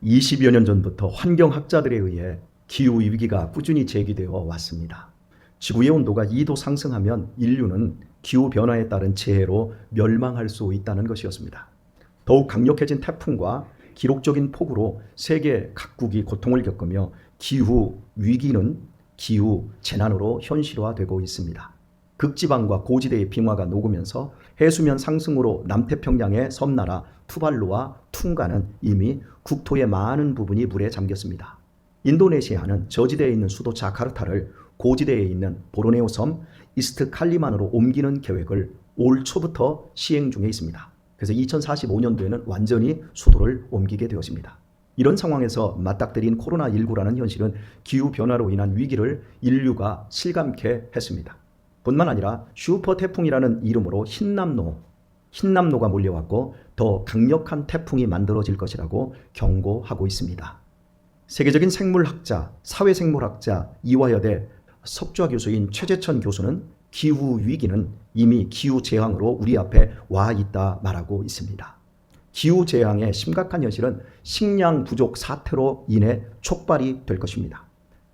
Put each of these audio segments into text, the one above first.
20여 년 전부터 환경학자들에 의해 기후위기가 꾸준히 제기되어 왔습니다. 지구의 온도가 2도 상승하면 인류는 기후변화에 따른 재해로 멸망할 수 있다는 것이었습니다. 더욱 강력해진 태풍과 기록적인 폭우로 세계 각국이 고통을 겪으며 기후위기는 기후재난으로 현실화되고 있습니다. 극지방과 고지대의 빙하가 녹으면서 해수면 상승으로 남태평양의 섬나라 투발루와 퉁가는 이미 국토의 많은 부분이 물에 잠겼습니다. 인도네시아는 저지대에 있는 수도 자카르타를 고지대에 있는 보르네오 섬 이스트 칼리만으로 옮기는 계획을 올 초부터 시행 중에 있습니다. 그래서 2045년도에는 완전히 수도를 옮기게 되었습니다. 이런 상황에서 맞닥뜨린 코로나19라는 현실은 기후변화로 인한 위기를 인류가 실감케 했습니다. 뿐만 아니라 슈퍼 태풍이라는 이름으로 흰남노가 몰려왔고 더 강력한 태풍이 만들어질 것이라고 경고하고 있습니다. 세계적인 생물학자, 사회생물학자 이화여대 석좌 교수인 최재천 교수는 기후위기는 이미 기후재앙으로 우리 앞에 와 있다 말하고 있습니다. 기후재앙의 심각한 현실은 식량 부족 사태로 인해 촉발이 될 것입니다.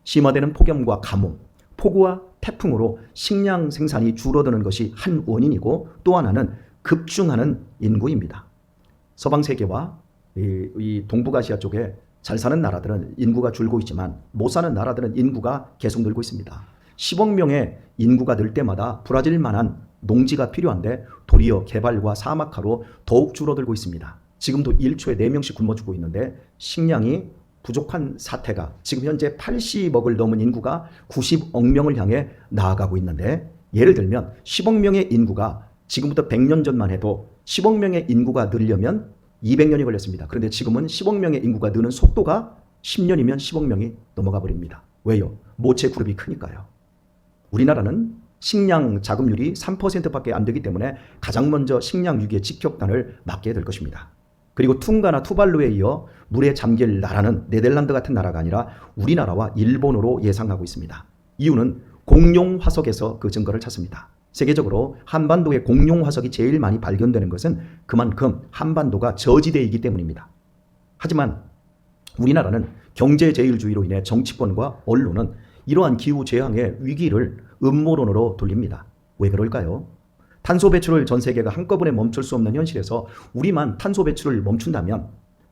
심화되는 폭염과 가뭄, 폭우와 태풍으로 식량 생산이 줄어드는 것이 한 원인이고 또 하나는 급증하는 인구입니다. 서방 세계와 이 동북아시아 쪽에 잘 사는 나라들은 인구가 줄고 있지만 못 사는 나라들은 인구가 계속 늘고 있습니다. 10억 명의 인구가 늘 때마다 브라질만한 농지가 필요한데 도리어 개발과 사막화로 더욱 줄어들고 있습니다. 지금도 1초에 4명씩 굶어 죽고 있는데 식량이 부족한 사태가 지금 현재 80억을 넘은 인구가 90억 명을 향해 나아가고 있는데, 예를 들면 10억 명의 인구가 지금부터 100년 전만 해도 10억 명의 인구가 늘려면 200년이 걸렸습니다. 그런데 지금은 10억 명의 인구가 느는 속도가 10년이면 10억 명이 넘어가 버립니다. 왜요? 모체 그룹이 크니까요. 우리나라는 식량 자급률이 3%밖에 안 되기 때문에 가장 먼저 식량 위기의 직격탄을 맞게 될 것입니다. 그리고 퉁가나 투발루에 이어 물에 잠길 나라는 네덜란드 같은 나라가 아니라 우리나라와 일본으로 예상하고 있습니다. 이유는 공룡 화석에서 그 증거를 찾습니다. 세계적으로 한반도의 공룡 화석이 제일 많이 발견되는 것은 그만큼 한반도가 저지대이기 때문입니다. 하지만 우리나라는 경제제일주의로 인해 정치권과 언론은 이러한 기후재앙의 위기를 음모론으로 돌립니다. 왜 그럴까요? 탄소 배출을 전 세계가 한꺼번에 멈출 수 없는 현실에서 우리만 탄소 배출을 멈춘다면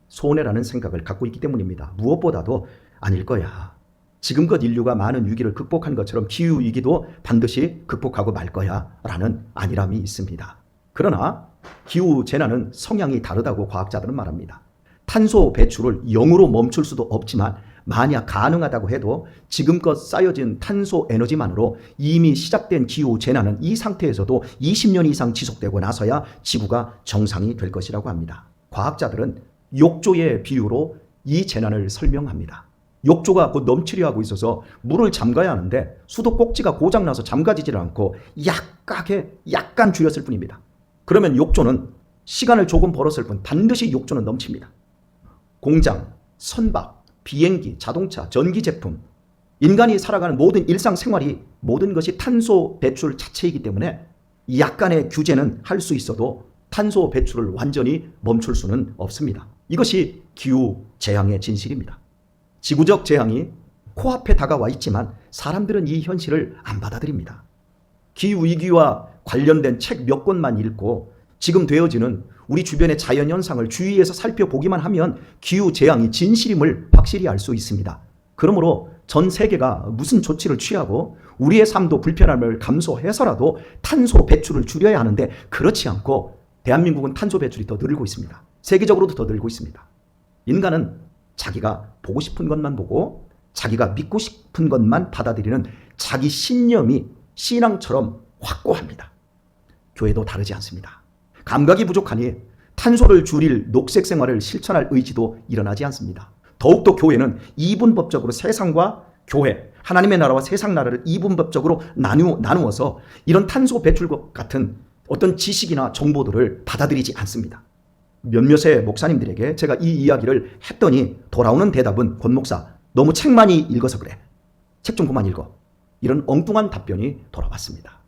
손해라는 생각을 갖고 있기 때문입니다. 무엇보다도 아닐 거야. 지금껏 인류가 많은 위기를 극복한 것처럼 기후위기도 반드시 극복하고 말 거야 라는 안일함이 있습니다. 그러나 기후재난은 성향이 다르다고 과학자들은 말합니다. 탄소 배출을 0으로 멈출 수도 없지만 만약 가능하다고 해도 지금껏 쌓여진 탄소 에너지만으로 이미 시작된 기후재난은 이 상태에서도 20년 이상 지속되고 나서야 지구가 정상이 될 것이라고 합니다. 과학자들은 욕조의 비유로 이 재난을 설명합니다. 욕조가 곧 넘치려 하고 있어서 물을 잠가야 하는데 수도 꼭지가 고장나서 잠가지질 않고 약간 줄였을 뿐입니다. 그러면 욕조는 시간을 조금 벌었을 뿐 반드시 욕조는 넘칩니다. 공장, 선박, 비행기, 자동차, 전기 제품, 인간이 살아가는 모든 일상생활이 모든 것이 탄소 배출 자체이기 때문에 약간의 규제는 할 수 있어도 탄소 배출을 완전히 멈출 수는 없습니다. 이것이 기후재앙의 진실입니다. 지구적 재앙이 코앞에 다가와 있지만 사람들은 이 현실을 안 받아들입니다. 기후위기와 관련된 책 몇 권만 읽고 지금 되어지는 우리 주변의 자연현상을 주위에서 살펴보기만 하면 기후재앙이 진실임을 확실히 알 수 있습니다. 그러므로 전 세계가 무슨 조치를 취하고 우리의 삶도 불편함을 감소해서라도 탄소 배출을 줄여야 하는데 그렇지 않고 대한민국은 탄소 배출이 더 늘고 있습니다. 세계적으로도 더 늘고 있습니다. 인간은 자기가 보고 싶은 것만 보고 자기가 믿고 싶은 것만 받아들이는 자기 신념이 신앙처럼 확고합니다. 교회도 다르지 않습니다. 감각이 부족하니 탄소를 줄일 녹색 생활을 실천할 의지도 일어나지 않습니다. 더욱더 교회는 이분법적으로 세상과 교회, 하나님의 나라와 세상 나라를 이분법적으로 나누어서 이런 탄소 배출과 같은 어떤 지식이나 정보들을 받아들이지 않습니다. 몇몇의 목사님들에게 제가 이 이야기를 했더니 돌아오는 대답은 권 목사, 너무 책 많이 읽어서 그래. 책 좀 그만 읽어. 이런 엉뚱한 답변이 돌아왔습니다.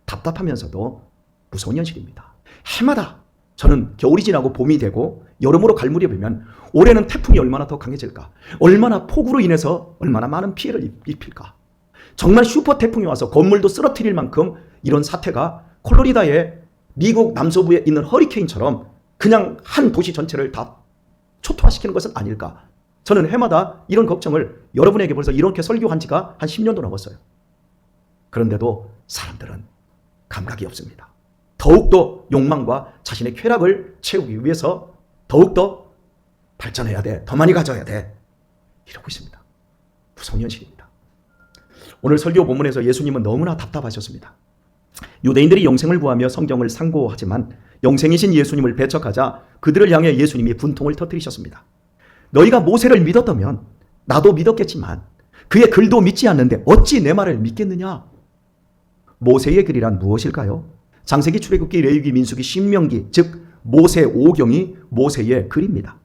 답답하면서도 무서운 현실입니다. 해마다 저는 겨울이 지나고 봄이 되고 여름으로 갈 무렵이면 올해는 태풍이 얼마나 더 강해질까? 얼마나 폭우로 인해서 얼마나 많은 피해를 입힐까? 정말 슈퍼 태풍이 와서 건물도 쓰러뜨릴 만큼 이런 사태가 콜로리다의 미국 남서부에 있는 허리케인처럼 그냥 한 도시 전체를 다 초토화시키는 것은 아닐까? 저는 해마다 이런 걱정을 여러분에게 벌써 이렇게 설교한 지가 한 10년도 넘었어요. 그런데도 사람들은 감각이 없습니다. 더욱더 욕망과 자신의 쾌락을 채우기 위해서 더욱더 발전해야 돼, 더 많이 가져야 돼, 이러고 있습니다. 무서운 현실입니다. 오늘 설교 본문에서 예수님은 너무나 답답하셨습니다. 유대인들이 영생을 구하며 성경을 상고하지만 영생이신 예수님을 배척하자 그들을 향해 예수님이 분통을 터뜨리셨습니다. 너희가 모세를 믿었다면 나도 믿었겠지만 그의 글도 믿지 않는데 어찌 내 말을 믿겠느냐? 모세의 글이란 무엇일까요? 창세기, 출애굽기, 레위기, 민수기, 신명기, 즉 모세 5경이 모세의 글입니다.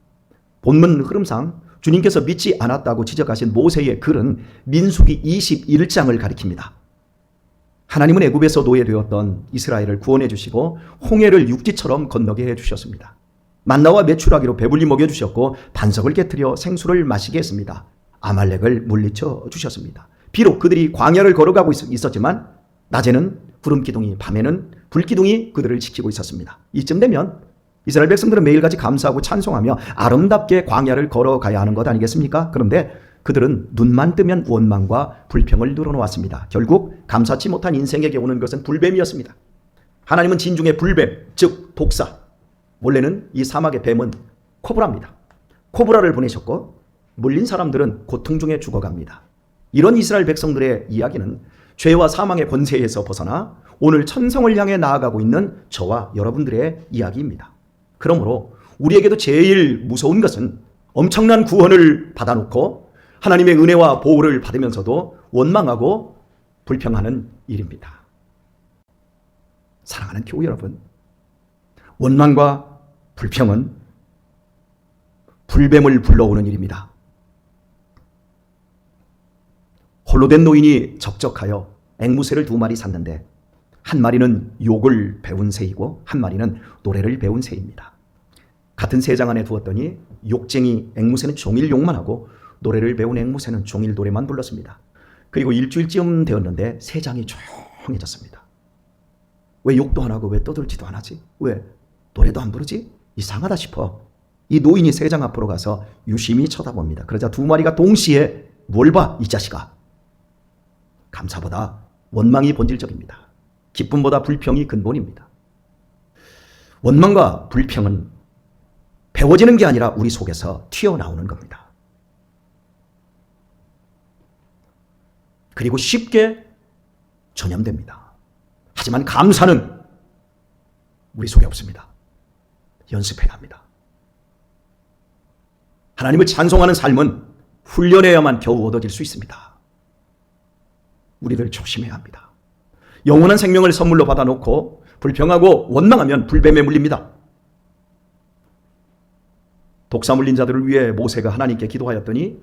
본문 흐름상 주님께서 믿지 않았다고 지적하신 모세의 글은 민수기 21장을 가리킵니다. 하나님은 애굽에서 노예되었던 이스라엘을 구원해 주시고 홍해를 육지처럼 건너게 해주셨습니다. 만나와 메추라기로 배불리 먹여주셨고 반석을 깨뜨려 생수를 마시게 했습니다. 아말렉을 물리쳐 주셨습니다. 비록 그들이 광야를 걸어가고 있었지만 낮에는 구름기둥이, 밤에는 불기둥이 그들을 지키고 있었습니다. 이쯤 되면 이스라엘 백성들은 매일같이 감사하고 찬송하며 아름답게 광야를 걸어가야 하는 것 아니겠습니까? 그런데 그들은 눈만 뜨면 원망과 불평을 늘어놓았습니다. 결국 감사치 못한 인생에게 오는 것은 불뱀이었습니다. 하나님은 진중의 불뱀, 즉 독사, 원래는 이 사막의 뱀은 코브라입니다. 코브라를 보내셨고 물린 사람들은 고통 중에 죽어갑니다. 이런 이스라엘 백성들의 이야기는 죄와 사망의 권세에서 벗어나 오늘 천성을 향해 나아가고 있는 저와 여러분들의 이야기입니다. 그러므로 우리에게도 제일 무서운 것은 엄청난 구원을 받아놓고 하나님의 은혜와 보호를 받으면서도 원망하고 불평하는 일입니다. 사랑하는 교우 여러분, 원망과 불평은 불뱀을 불러오는 일입니다. 홀로 된 노인이 적적하여 앵무새를 2마리 샀는데 한 마리는 욕을 배운 새이고 한 마리는 노래를 배운 새입니다. 같은 새장 안에 두었더니 욕쟁이 앵무새는 종일 욕만 하고 노래를 배운 앵무새는 종일 노래만 불렀습니다. 그리고 일주일쯤 되었는데 새장이 조용해졌습니다. 왜 욕도 안 하고 왜 떠들지도 안 하지? 왜 노래도 안 부르지? 이상하다 싶어 이 노인이 새장 앞으로 가서 유심히 쳐다봅니다. 그러자 2마리가 동시에 뭘 봐, 이 자식아? 감사보다 원망이 본질적입니다. 기쁨보다 불평이 근본입니다. 원망과 불평은 배워지는 게 아니라 우리 속에서 튀어나오는 겁니다. 그리고 쉽게 전염됩니다. 하지만 감사는 우리 속에 없습니다. 연습해야 합니다. 하나님을 찬송하는 삶은 훈련해야만 겨우 얻어질 수 있습니다. 우리들 조심해야 합니다. 영원한 생명을 선물로 받아놓고 불평하고 원망하면 불뱀에 물립니다. 독사 물린 자들을 위해 모세가 하나님께 기도하였더니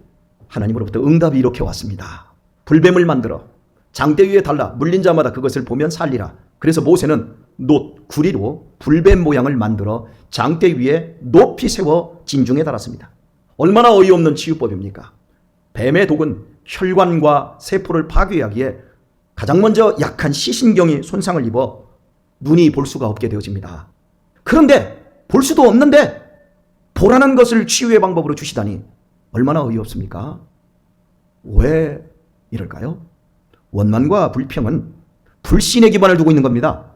하나님으로부터 응답이 이렇게 왔습니다. 불뱀을 만들어 장대 위에 달라 물린 자마다 그것을 보면 살리라. 그래서 모세는 놋, 구리로 불뱀 모양을 만들어 장대 위에 높이 세워 진중에 달았습니다. 얼마나 어이없는 치유법입니까? 뱀의 독은 혈관과 세포를 파괴하기에 가장 먼저 약한 시신경이 손상을 입어 눈이 볼 수가 없게 되어집니다. 그런데 볼 수도 없는데 보라는 것을 치유의 방법으로 주시다니 얼마나 어이없습니까? 왜 이럴까요? 원망과 불평은 불신에 기반을 두고 있는 겁니다.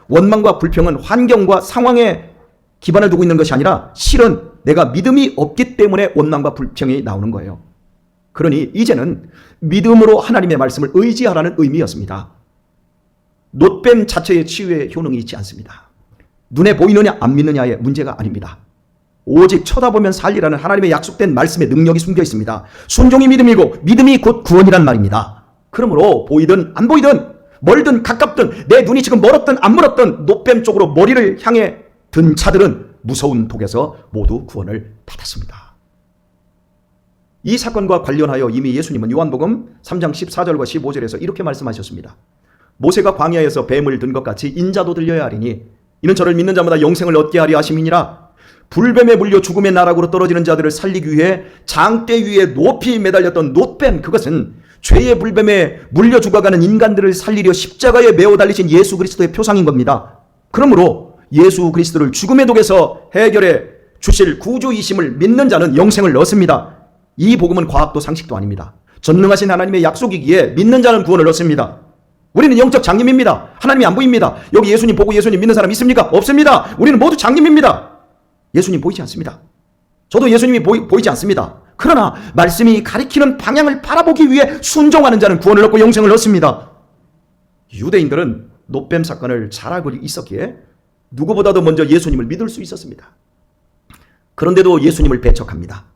원망과 불평은 환경과 상황에 기반을 두고 있는 것이 아니라 실은 내가 믿음이 없기 때문에 원망과 불평이 나오는 거예요. 그러니 이제는 믿음으로 하나님의 말씀을 의지하라는 의미였습니다. 놋뱀 자체의 치유의 효능이 있지 않습니다. 눈에 보이느냐 안 믿느냐의 문제가 아닙니다. 오직 쳐다보면 살리라는 하나님의 약속된 말씀의 능력이 숨겨 있습니다. 순종이 믿음이고 믿음이 곧 구원이란 말입니다. 그러므로 보이든 안 보이든 멀든 가깝든 내 눈이 지금 멀었든 안 멀었든 놋뱀 쪽으로 머리를 향해 든 자들은 무서운 독에서 모두 구원을 받았습니다. 이 사건과 관련하여 이미 예수님은 요한복음 3장 14절과 15절에서 이렇게 말씀하셨습니다. 모세가 광야에서 뱀을 든 것 같이 인자도 들려야 하리니 이는 저를 믿는 자마다 영생을 얻게 하려 하심이니라. 불뱀에 물려 죽음의 나락으로 떨어지는 자들을 살리기 위해 장대 위에 높이 매달렸던 놋뱀, 그것은 죄의 불뱀에 물려 죽어가는 인간들을 살리려 십자가에 매어 달리신 예수 그리스도의 표상인 겁니다. 그러므로 예수 그리스도를 죽음의 독에서 해결해 주실 구주이심을 믿는 자는 영생을 얻습니다. 이 복음은 과학도 상식도 아닙니다. 전능하신 하나님의 약속이기에 믿는 자는 구원을 얻습니다. 우리는 영적 장님입니다. 하나님이 안 보입니다. 여기 예수님 보고 예수님 믿는 사람 있습니까? 없습니다. 우리는 모두 장님입니다. 예수님 보이지 않습니다. 저도 예수님이 보이지 않습니다. 그러나 말씀이 가리키는 방향을 바라보기 위해 순종하는 자는 구원을 얻고 영생을 얻습니다. 유대인들은 놋뱀 사건을 잘 알고 있었기에 누구보다도 먼저 예수님을 믿을 수 있었습니다. 그런데도 예수님을 배척합니다.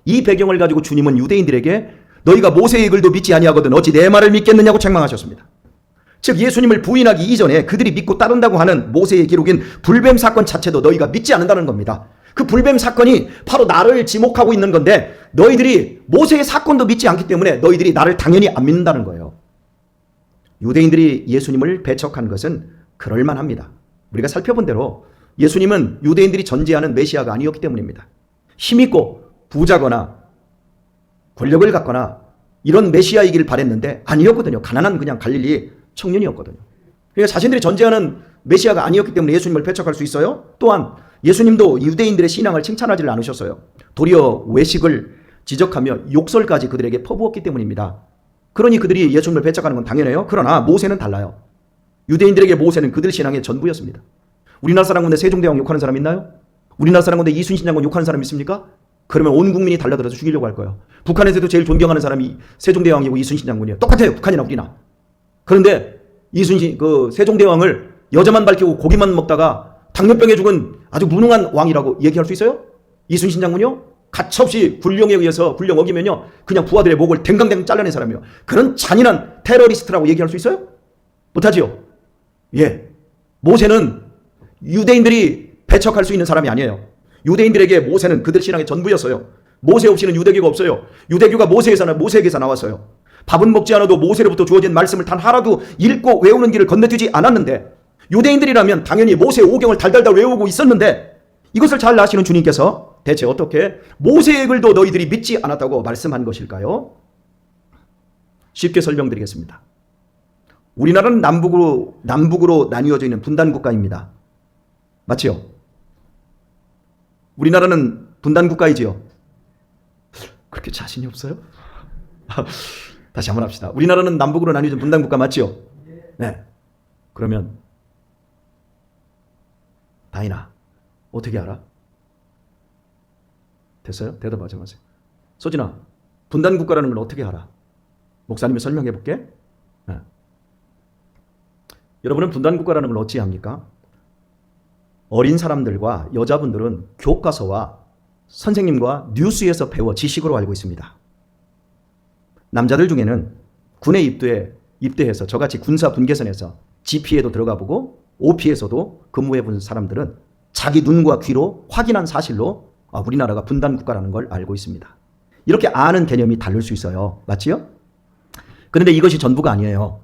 이 배경을 가지고 주님은 유대인들에게 너희가 모세의 글도 믿지 아니하거든 어찌 내 말을 믿겠느냐고 책망하셨습니다. 즉 예수님을 부인하기 이전에 그들이 믿고 따른다고 하는 모세의 기록인 불뱀 사건 자체도 너희가 믿지 않는다는 겁니다. 그 불뱀 사건이 바로 나를 지목하고 있는 건데 너희들이 모세의 사건도 믿지 않기 때문에 너희들이 나를 당연히 안 믿는다는 거예요. 유대인들이 예수님을 배척한 것은 그럴만합니다. 우리가 살펴본 대로 예수님은 유대인들이 전제하는 메시아가 아니었기 때문입니다. 힘있고 부자거나 권력을 갖거나 이런 메시아이길 바랬는데 아니었거든요. 가난한 그냥 갈릴리 청년이었거든요. 그러니까 자신들이 전제하는 메시아가 아니었기 때문에 예수님을 배척할 수 있어요. 또한 예수님도 유대인들의 신앙을 칭찬하지 않으셨어요. 도리어 외식을 지적하며 욕설까지 그들에게 퍼부었기 때문입니다. 그러니 그들이 예수님을 배척하는 건 당연해요. 그러나 모세는 달라요. 유대인들에게 모세는 그들 신앙의 전부였습니다. 우리나라 사람 가운데 세종대왕 욕하는 사람 있나요? 우리나라 사람 가운데 이순신 장군 욕하는 사람 있습니까? 그러면 온 국민이 달려들어서 죽이려고 할 거예요. 북한에서도 제일 존경하는 사람이 세종대왕이고 이순신 장군이에요. 똑같아요. 북한이나 우리나. 그런데 세종대왕을 여자만 밝히고 고기만 먹다가 당뇨병에 죽은 아주 무능한 왕이라고 얘기할 수 있어요? 이순신 장군이요? 가차없이 군령에 의해서 군령 어기면요 그냥 부하들의 목을 댕강댕 잘라낸 사람이요. 그런 잔인한 테러리스트라고 얘기할 수 있어요? 못하지요. 예, 모세는 유대인들이 배척할 수 있는 사람이 아니에요. 유대인들에게 모세는 그들 신앙의 전부였어요. 모세 없이는 유대교가 없어요. 유대교가 모세에게서 나왔어요. 밥은 먹지 않아도 모세로부터 주어진 말씀을 단 하나도 읽고 외우는 길을 건너뛰지 않았는데 유대인들이라면 당연히 모세 오경을 달달달 외우고 있었는데 이것을 잘 아시는 주님께서 대체 어떻게 모세의 글도 너희들이 믿지 않았다고 말씀한 것일까요? 쉽게 설명드리겠습니다. 우리나라는 남북으로 나뉘어져 있는 분단국가입니다. 맞지요? 우리나라는 분단국가이지요? 그렇게 자신이 없어요? 다시 한번 합시다. 우리나라는 남북으로 나뉘어진 분단국가 맞지요? 네. 그러면 다인아 어떻게 알아? 됐어요? 대답하지 마세요. 소진아 분단국가라는 걸 어떻게 알아? 목사님이 설명해 볼게. 네. 여러분은 분단국가라는 걸 어찌 합니까? 어린 사람들과 여자분들은 교과서와 선생님과 뉴스에서 배워 지식으로 알고 있습니다. 남자들 중에는 군에 입대해서 저같이 군사 분계선에서 GP에도 들어가 보고 OP에서도 근무해 본 사람들은 자기 눈과 귀로 확인한 사실로 우리나라가 분단국가라는 걸 알고 있습니다. 이렇게 아는 개념이 다를 수 있어요. 맞지요? 그런데 이것이 전부가 아니에요.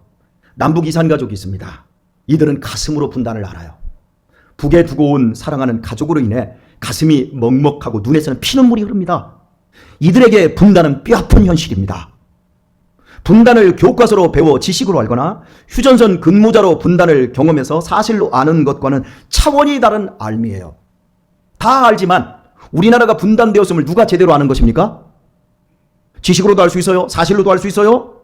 남북 이산가족이 있습니다. 이들은 가슴으로 분단을 알아요. 북에 두고 온 사랑하는 가족으로 인해 가슴이 먹먹하고 눈에서는 피눈물이 흐릅니다. 이들에게 분단은 뼈아픈 현실입니다. 분단을 교과서로 배워 지식으로 알거나 휴전선 근무자로 분단을 경험해서 사실로 아는 것과는 차원이 다른 알미예요. 다 알지만 우리나라가 분단되었음을 누가 제대로 아는 것입니까? 지식으로도 알 수 있어요? 사실로도 알 수 있어요?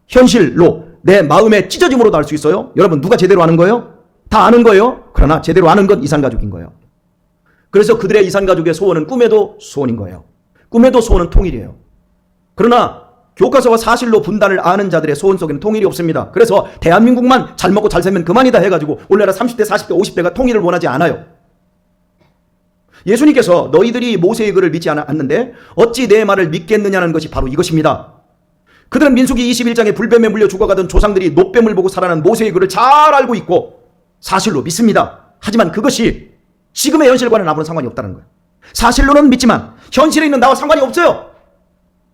현실로 내 마음의 찢어짐으로도 알 수 있어요? 여러분 누가 제대로 아는 거예요? 다 아는 거예요. 그러나 제대로 아는 건 이산가족인 거예요. 그래서 그들의 이산가족의 소원은 꿈에도 소원인 거예요. 꿈에도 소원은 통일이에요. 그러나 교과서와 사실로 분단을 아는 자들의 소원 속에는 통일이 없습니다. 그래서 대한민국만 잘 먹고 잘 살면 그만이다 해가지고 오늘날 30대, 40대, 50대가 통일을 원하지 않아요. 예수님께서 너희들이 모세의 글을 믿지 않았는데 어찌 내 말을 믿겠느냐는 것이 바로 이것입니다. 그들은 민수기 21장에 불뱀에 물려 죽어가던 조상들이 놋뱀을 보고 살아난 모세의 글을 잘 알고 있고 사실로 믿습니다. 하지만 그것이 지금의 현실과는 아무런 상관이 없다는 거예요. 사실로는 믿지만 현실에 있는 나와 상관이 없어요.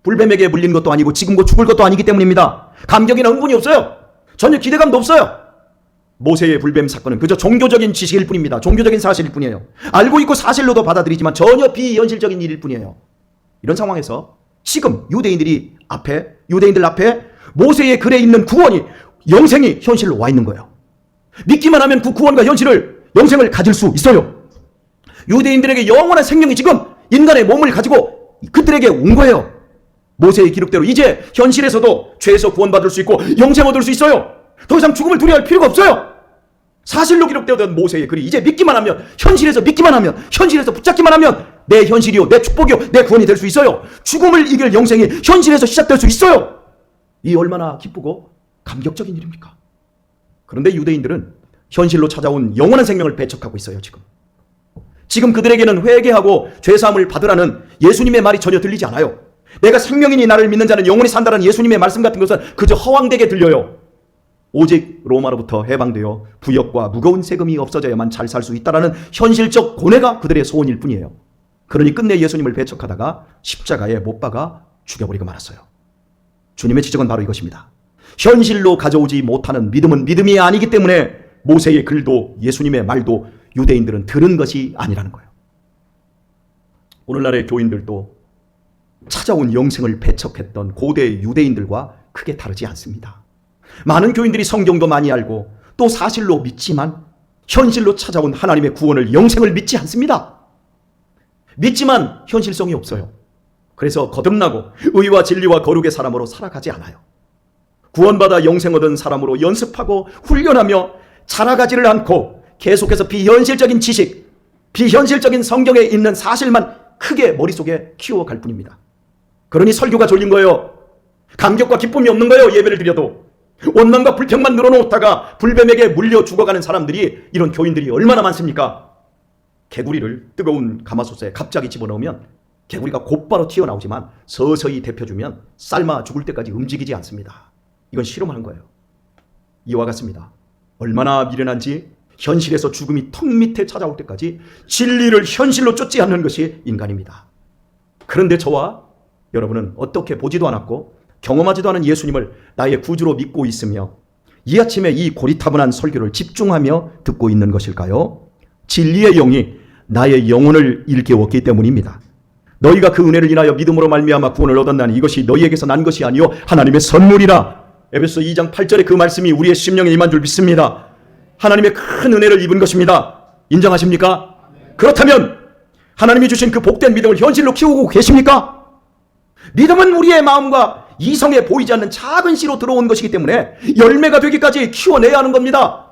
불뱀에게 물린 것도 아니고 지금 곧 죽을 것도 아니기 때문입니다. 감격이나 흥분이 없어요. 전혀 기대감도 없어요. 모세의 불뱀 사건은 그저 종교적인 지식일 뿐입니다. 종교적인 사실일 뿐이에요. 알고 있고 사실로도 받아들이지만 전혀 비현실적인 일일 뿐이에요. 이런 상황에서 지금 유대인들 앞에 모세의 글에 있는 구원이, 영생이 현실로 와 있는 거예요. 믿기만 하면 그 구원과 영생을 가질 수 있어요. 유대인들에게 영원한 생명이 지금 인간의 몸을 가지고 그들에게 온 거예요. 모세의 기록대로 이제 현실에서도 죄에서 구원받을 수 있고 영생 얻을 수 있어요. 더 이상 죽음을 두려워할 필요가 없어요. 사실로 기록되었던 모세의 글이 이제 믿기만 하면, 현실에서 믿기만 하면, 현실에서 붙잡기만 하면 내 현실이요, 내 축복이요, 내 구원이 될 수 있어요. 죽음을 이길 영생이 현실에서 시작될 수 있어요. 이 얼마나 기쁘고 감격적인 일입니까? 그런데 유대인들은 현실로 찾아온 영원한 생명을 배척하고 있어요. 지금 그들에게는 회개하고 죄사함을 받으라는 예수님의 말이 전혀 들리지 않아요. 내가 생명이니 나를 믿는 자는 영원히 산다는 예수님의 말씀 같은 것은 그저 허황되게 들려요. 오직 로마로부터 해방되어 부역과 무거운 세금이 없어져야만 잘 살 수 있다는 현실적 고뇌가 그들의 소원일 뿐이에요. 그러니 끝내 예수님을 배척하다가 십자가에 못 박아 죽여버리고 말았어요. 주님의 지적은 바로 이것입니다. 현실로 가져오지 못하는 믿음은 믿음이 아니기 때문에 모세의 글도 예수님의 말도 유대인들은 들은 것이 아니라는 거예요. 오늘날의 교인들도 찾아온 영생을 배척했던 고대 유대인들과 크게 다르지 않습니다. 많은 교인들이 성경도 많이 알고 또 사실로 믿지만 현실로 찾아온 하나님의 구원을, 영생을 믿지 않습니다. 믿지만 현실성이 없어요. 그래서 거듭나고 의와 진리와 거룩의 사람으로 살아가지 않아요. 구원받아 영생 얻은 사람으로 연습하고 훈련하며 자라가지를 않고 계속해서 비현실적인 지식, 비현실적인 성경에 있는 사실만 크게 머릿속에 키워갈 뿐입니다. 그러니 설교가 졸린 거예요. 감격과 기쁨이 없는 거예요. 예배를 드려도. 원망과 불평만 늘어놓다가 불뱀에게 물려 죽어가는 사람들이, 이런 교인들이 얼마나 많습니까? 개구리를 뜨거운 가마솥에 갑자기 집어넣으면 개구리가 곧바로 튀어나오지만 서서히 데펴주면 삶아 죽을 때까지 움직이지 않습니다. 이건 실험하는 거예요. 이와 같습니다. 얼마나 미련한지 현실에서 죽음이 턱 밑에 찾아올 때까지 진리를 현실로 쫓지 않는 것이 인간입니다. 그런데 저와 여러분은 어떻게 보지도 않았고 경험하지도 않은 예수님을 나의 구주로 믿고 있으며 이 아침에 이 고리타분한 설교를 집중하며 듣고 있는 것일까요? 진리의 영이 나의 영혼을 일깨웠기 때문입니다. 너희가 그 은혜를 인하여 믿음으로 말미암아 구원을 얻었나니 이것이 너희에게서 난 것이 아니요 하나님의 선물이라. 에베소 2장 8절에 그 말씀이 우리의 심령에 임한 줄 믿습니다. 하나님의 큰 은혜를 입은 것입니다. 인정하십니까? 그렇다면 하나님이 주신 그 복된 믿음을 현실로 키우고 계십니까? 믿음은 우리의 마음과 이성에 보이지 않는 작은 씨로 들어온 것이기 때문에 열매가 되기까지 키워내야 하는 겁니다.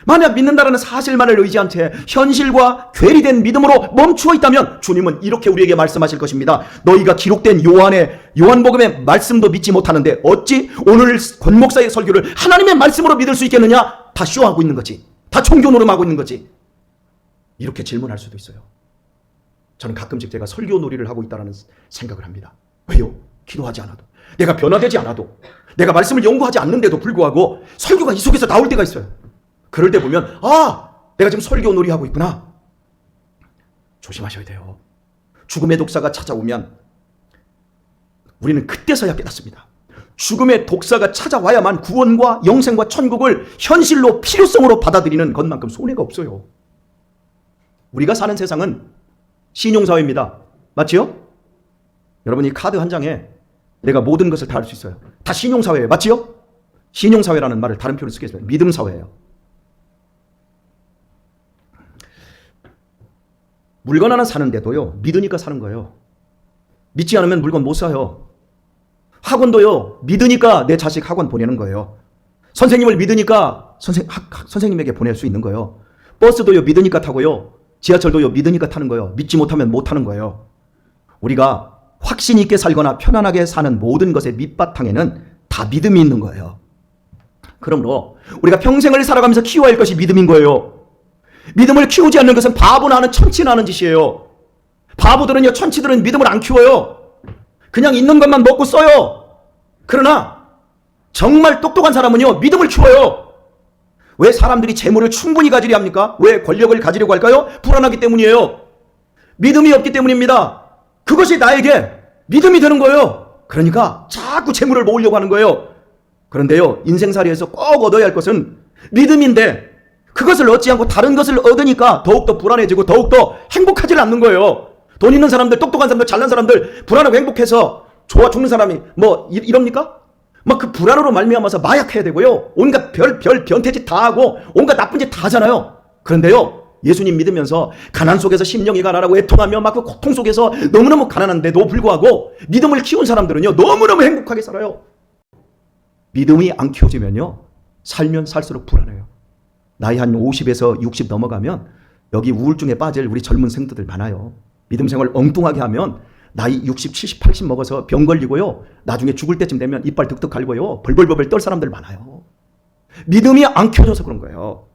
만약 믿는다라는 사실만을 의지한 채 현실과 괴리된 믿음으로 멈추어 있다면 주님은 이렇게 우리에게 말씀하실 것입니다. 너희가 기록된 요한복음의 말씀도 믿지 못하는데 어찌 오늘 권 목사의 설교를 하나님의 말씀으로 믿을 수 있겠느냐? 다 쇼하고 있는 거지. 다 종교 노름하고 있는 거지. 이렇게 질문할 수도 있어요. 저는 가끔씩 제가 설교 놀이를 하고 있다는 생각을 합니다. 왜요? 기도하지 않아도, 내가 변화되지 않아도, 내가 말씀을 연구하지 않는데도 불구하고 설교가 이 속에서 나올 때가 있어요. 그럴 때 보면 내가 지금 설교 놀이 하고 있구나. 조심하셔야 돼요. 죽음의 독사가 찾아오면 우리는 그때서야 깨닫습니다. 죽음의 독사가 찾아와야만 구원과 영생과 천국을 현실로 필요성으로 받아들이는 것만큼 손해가 없어요. 우리가 사는 세상은 신용사회입니다. 맞지요? 여러분, 이 카드 한 장에 내가 모든 것을 다 할 수 있어요. 다 신용사회예요. 맞지요? 신용사회라는 말을 다른 표현을 쓰겠습니다. 믿음사회예요. 물건 하나 사는데도요, 믿으니까 사는 거예요. 믿지 않으면 물건 못 사요. 학원도요, 믿으니까 내 자식 학원 보내는 거예요. 선생님을 믿으니까 선생님에게 보낼 수 있는 거예요. 버스도요, 믿으니까 타고요. 지하철도요, 믿으니까 타는 거예요. 믿지 못하면 못 타는 거예요. 우리가 확신 있게 살거나 편안하게 사는 모든 것의 밑바탕에는 다 믿음이 있는 거예요. 그러므로 우리가 평생을 살아가면서 키워야 할 것이 믿음인 거예요. 믿음을 키우지 않는 것은 바보나 하는 천치나 하는 짓이에요. 바보들은요, 천치들은 믿음을 안 키워요. 그냥 있는 것만 먹고 써요. 그러나 정말 똑똑한 사람은요, 믿음을 키워요. 왜 사람들이 재물을 충분히 가지려 합니까? 왜 권력을 가지려고 할까요? 불안하기 때문이에요. 믿음이 없기 때문입니다. 그것이 나에게 믿음이 되는 거예요. 그러니까 자꾸 재물을 모으려고 하는 거예요. 그런데요, 인생살이에서 꼭 얻어야 할 것은 믿음인데 그것을 얻지 않고 다른 것을 얻으니까 더욱더 불안해지고 더욱더 행복하지 않는 거예요. 돈 있는 사람들, 똑똑한 사람들, 잘난 사람들 불안하고 행복해서 좋아 죽는 사람이 뭐 이럽니까? 막 그 불안으로 말미암아서 마약해야 되고요. 온갖 별 변태짓 다 하고 온갖 나쁜 짓 다 하잖아요. 그런데요, 예수님 믿으면서 가난 속에서 심령이 가난하고 애통하며 막 그 고통 속에서 너무너무 가난한데도 불구하고 믿음을 키운 사람들은요, 너무너무 행복하게 살아요. 믿음이 안 키워지면요, 살면 살수록 불안해요. 나이 한 50에서 60 넘어가면 여기 우울증에 빠질 우리 젊은 생徒들 많아요. 믿음 생활 엉뚱하게 하면 나이 60, 70, 80 먹어서 병 걸리고요, 나중에 죽을 때쯤 되면 이빨 득득 갈고요, 벌벌벌벌 떨 사람들 많아요. 믿음이 안 키워져서 그런 거예요.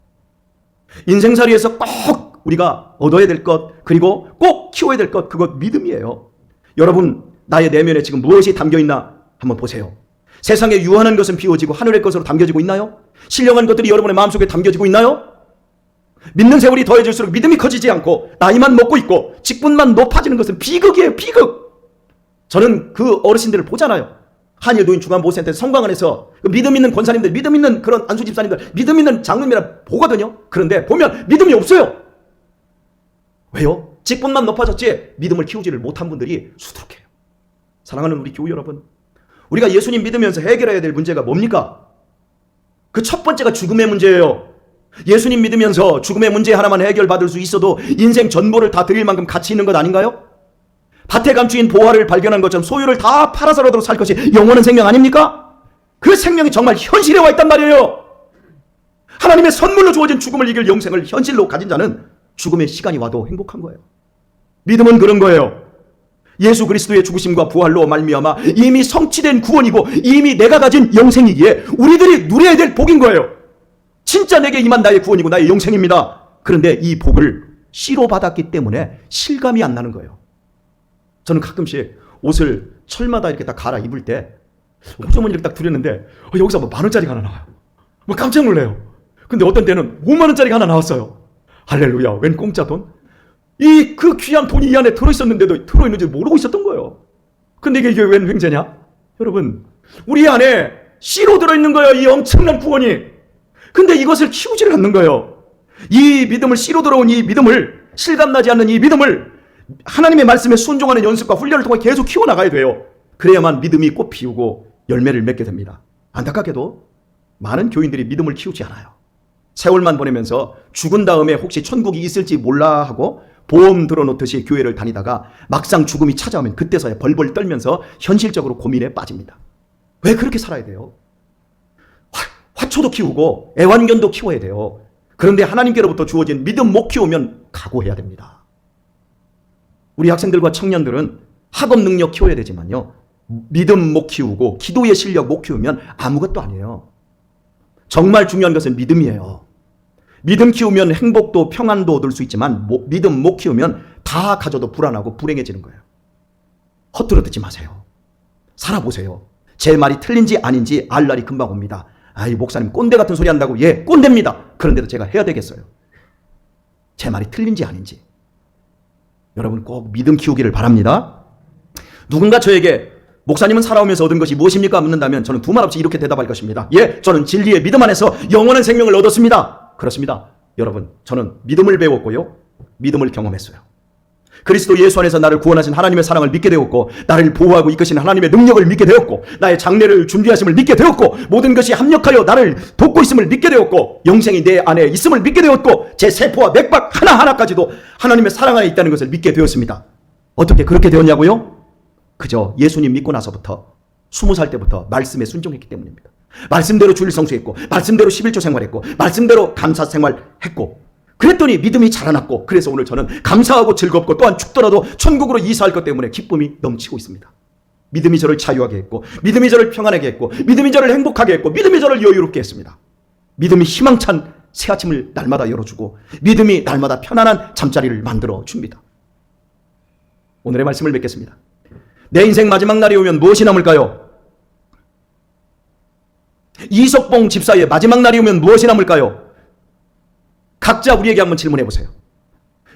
인생살이에서 꼭 우리가 얻어야 될 것, 그리고 꼭 키워야 될 것, 그것 믿음이에요. 여러분, 나의 내면에 지금 무엇이 담겨있나 한번 보세요. 세상에 유한한 것은 비워지고 하늘의 것으로 담겨지고 있나요? 신령한 것들이 여러분의 마음속에 담겨지고 있나요? 믿는 세월이 더해질수록 믿음이 커지지 않고 나이만 먹고 있고 직분만 높아지는 것은 비극이에요. 비극. 저는 그 어르신들을 보잖아요. 한일 노인 중환보호센터 성광안에서 그 믿음 있는 권사님들, 믿음 있는 그런 안수 집사님들, 믿음 있는 장로님이라 보거든요. 그런데 보면 믿음이 없어요. 왜요? 직분만 높아졌지 믿음을 키우지를 못한 분들이 수두룩해요. 사랑하는 우리 교우 여러분, 우리가 예수님 믿으면서 해결해야 될 문제가 뭡니까? 그 첫 번째가 죽음의 문제예요. 예수님 믿으면서 죽음의 문제 하나만 해결받을 수 있어도 인생 전부를 다 드릴 만큼 가치 있는 것 아닌가요? 밭에 감추인 보화를 발견한 것처럼 소유를 다 팔아서라도 살 것이 영원한 생명 아닙니까? 그 생명이 정말 현실에 와 있단 말이에요. 하나님의 선물로 주어진 죽음을 이길 영생을 현실로 가진 자는 죽음의 시간이 와도 행복한 거예요. 믿음은 그런 거예요. 예수 그리스도의 죽으심과 부활로 말미암아 이미 성취된 구원이고 이미 내가 가진 영생이기에 우리들이 누려야 될 복인 거예요. 진짜 내게 임한 나의 구원이고 나의 영생입니다. 그런데 이 복을 씨로 받았기 때문에 실감이 안 나는 거예요. 저는 가끔씩 옷을 철마다 이렇게 딱 갈아입을 때 호주머니를 딱 두렸는데 여기서 뭐 10,000원짜리가 하나 나와요. 뭐 깜짝 놀래요. 근데 어떤 때는 50,000원짜리가 하나 나왔어요. 할렐루야. 웬 공짜 돈? 그 귀한 돈이 이 안에 들어있었는데도 들어있는지 모르고 있었던 거예요. 근데 이게 웬 횡재냐? 여러분, 우리 안에 씨로 들어있는 거예요. 이 엄청난 구원이. 근데 이것을 키우지를 않는 거예요. 이 믿음을, 씨로 들어온 이 믿음을, 실감나지 않는 이 믿음을 하나님의 말씀에 순종하는 연습과 훈련을 통해 계속 키워나가야 돼요. 그래야만 믿음이 꽃 피우고 열매를 맺게 됩니다. 안타깝게도 많은 교인들이 믿음을 키우지 않아요. 세월만 보내면서 죽은 다음에 혹시 천국이 있을지 몰라 하고 보험 들어놓듯이 교회를 다니다가 막상 죽음이 찾아오면 그때서야 벌벌 떨면서 현실적으로 고민에 빠집니다. 왜 그렇게 살아야 돼요? 화초도 키우고 애완견도 키워야 돼요. 그런데 하나님께로부터 주어진 믿음 못 키우면 각오해야 됩니다. 우리 학생들과 청년들은 학업 능력 키워야 되지만요, 믿음 못 키우고 기도의 실력 못 키우면 아무것도 아니에요. 정말 중요한 것은 믿음이에요. 믿음 키우면 행복도 평안도 얻을 수 있지만 믿음 못 키우면 다 가져도 불안하고 불행해지는 거예요. 헛들어 듣지 마세요. 살아보세요. 제 말이 틀린지 아닌지 알 날이 금방 옵니다. 아이, 목사님 꼰대 같은 소리 한다고. 예, 꼰대입니다. 그런데도 제가 해야 되겠어요. 제 말이 틀린지 아닌지. 여러분 꼭 믿음 키우기를 바랍니다. 누군가 저에게 목사님은 살아오면서 얻은 것이 무엇입니까? 묻는다면 저는 두말 없이 이렇게 대답할 것입니다. 예, 저는 진리의 믿음 안에서 영원한 생명을 얻었습니다. 그렇습니다. 여러분, 저는 믿음을 배웠고요, 믿음을 경험했어요. 그리스도 예수 안에서 나를 구원하신 하나님의 사랑을 믿게 되었고, 나를 보호하고 이끄시는 하나님의 능력을 믿게 되었고, 나의 장래를 준비하심을 믿게 되었고, 모든 것이 합력하여 나를 돕고 있음을 믿게 되었고, 영생이 내 안에 있음을 믿게 되었고, 제 세포와 맥박 하나하나까지도 하나님의 사랑 안에 있다는 것을 믿게 되었습니다. 어떻게 그렇게 되었냐고요? 그저 예수님 믿고 나서부터 20살 때부터 말씀에 순종했기 때문입니다. 말씀대로 주일 성수했고, 말씀대로 11조 생활했고, 말씀대로 감사 생활했고, 그랬더니 믿음이 자라났고, 그래서 오늘 저는 감사하고 즐겁고, 또한 죽더라도 천국으로 이사할 것 때문에 기쁨이 넘치고 있습니다. 믿음이 저를 자유하게 했고, 믿음이 저를 평안하게 했고, 믿음이 저를 행복하게 했고, 믿음이 저를 여유롭게 했습니다. 믿음이 희망찬 새 아침을 날마다 열어주고, 믿음이 날마다 편안한 잠자리를 만들어 줍니다. 오늘의 말씀을 맺겠습니다. 내 인생 마지막 날이 오면 무엇이 남을까요? 이석봉 집사의 마지막 날이 오면 무엇이 남을까요? 각자 우리에게 한번 질문해 보세요.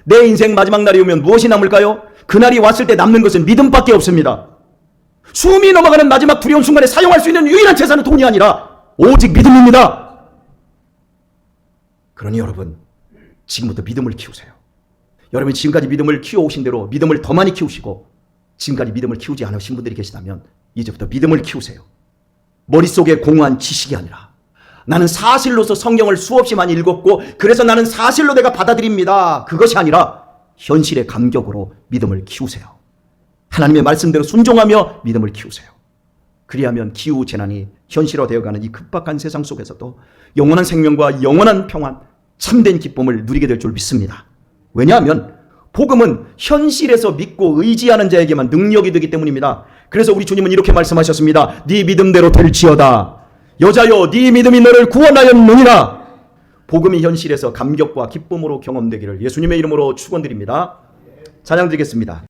내 인생 마지막 날이 오면 무엇이 남을까요? 그날이 왔을 때 남는 것은 믿음밖에 없습니다. 숨이 넘어가는 마지막 두려운 순간에 사용할 수 있는 유일한 재산은 돈이 아니라 오직 믿음입니다. 그러니 여러분, 지금부터 믿음을 키우세요. 여러분이 지금까지 믿음을 키워오신 대로 믿음을 더 많이 키우시고, 지금까지 믿음을 키우지 않으신 분들이 계시다면 이제부터 믿음을 키우세요. 머릿속에 공허한 지식이 아니라 나는 사실로서 성경을 수없이 많이 읽었고 그래서 나는 사실로 내가 받아들입니다. 그것이 아니라 현실의 감격으로 믿음을 키우세요. 하나님의 말씀대로 순종하며 믿음을 키우세요. 그리하면 기후재난이 현실화되어가는 이 급박한 세상 속에서도 영원한 생명과 영원한 평안, 참된 기쁨을 누리게 될 줄 믿습니다. 왜냐하면 복음은 현실에서 믿고 의지하는 자에게만 능력이 되기 때문입니다. 그래서 우리 주님은 이렇게 말씀하셨습니다. 네 믿음대로 될지어다. 여자여, 네 믿음이 너를 구원하였느니라. 복음이 현실에서 감격과 기쁨으로 경험되기를 예수님의 이름으로 축원드립니다. 찬양 드리겠습니다.